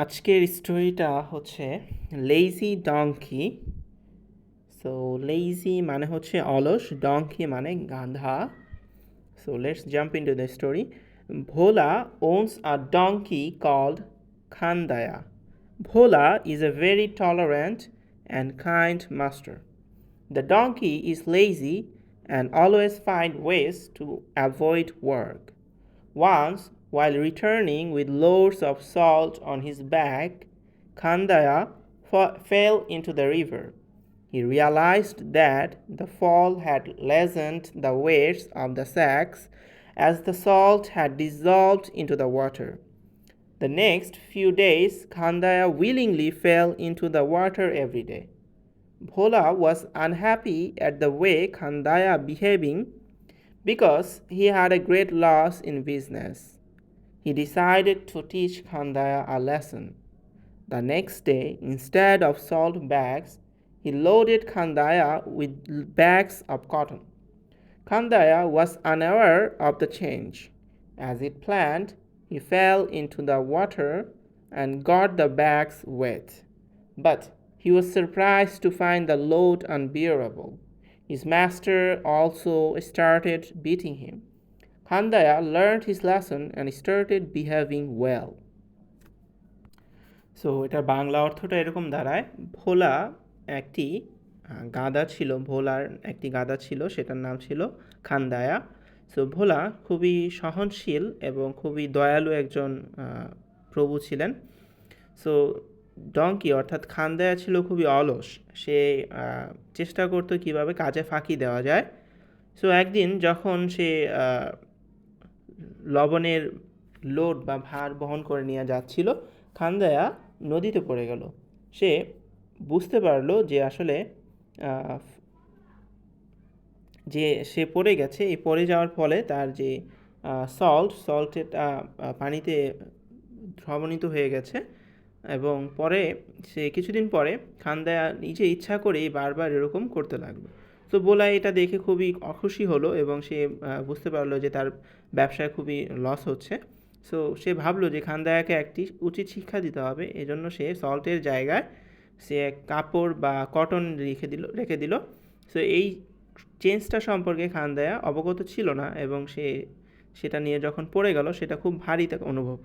আজকের স্টোরিটা হচ্ছে লেজি ডঙ্কি। সো লেজি মানে হচ্ছে অলস, ডঙ্কি মানে গাধা। So let's jump into the story. Bhola owns a donkey called Khandaya. Bhola is a very tolerant and kind master. The donkey is lazy and always finds ways to avoid work. Once, while returning with loads of salt on his back, Khandaya fell into the river. He realized that the fall had lessened the weights of the sacks as the salt had dissolved into the water. The next few days, Khandaya willingly fell into the water every day. Bhola was unhappy at the way Khandaya behaving because he had a great loss in business. He decided to teach Khandaya a lesson. The next day, instead of salt bags, he loaded Khandaya with bags of cotton. Khandaya was unaware of the change. As it planned, he fell into the water and got the bags wet. But he was surprised to find the load unbearable. His master also started beating him. Khandaya learned his lesson and started behaving well. So এটার বাংলা অর্থটা এরকম দাঁড়ায়, ভোলা একটি গাধা ছিল, ভোলার একটি গাধা ছিল, সেটার নাম ছিল খান্দায়া। সো ভোলা খুবই সহনশীল এবং খুবই দয়ালু একজন প্রভু ছিলেন। সো ডঙ্কি অর্থাৎ খান্দায়া ছিল খুবই অলস। সে চেষ্টা করতো কিভাবে কাজে ফাঁকি দেওয়া যায়। সো একদিন যখন সে লবণের লোড বা ভার বহন করে নিয়ে যাচ্ছিল, খান্দায়া নদীতে পড়ে গেল। সে বুঝতে পারলো যে আসলে যে সে পড়ে গেছে, এই পড়ে যাওয়ার ফলে তার যে সল্টেটা পানিতে দ্রবণীত হয়ে গেছে। এবং পরে সে কিছুদিন পরে খান্দায়া নিজে ইচ্ছা করেই বারবার এরকম করতে লাগলো। তো বোলা এটা দেখে খুবই অখুশি হলো এবং সে বুঝতে পারলো যে তার ব্যবসায় খুবই লস হচ্ছে। সো সে ভাবলো যে খান্দায়াকে একটি উচিত শিক্ষা দিতে হবে। এজন্য সে সল্টের জায়গায় সে কাপড় বা কটন রেখে দিল। সো এই চেঞ্জটা সম্পর্কে খান্দায়া অবগত ছিল না এবং সেটা নিয়ে যখন পড়ে গেল সেটা খুব ভারী তাকে অনুভব হলো।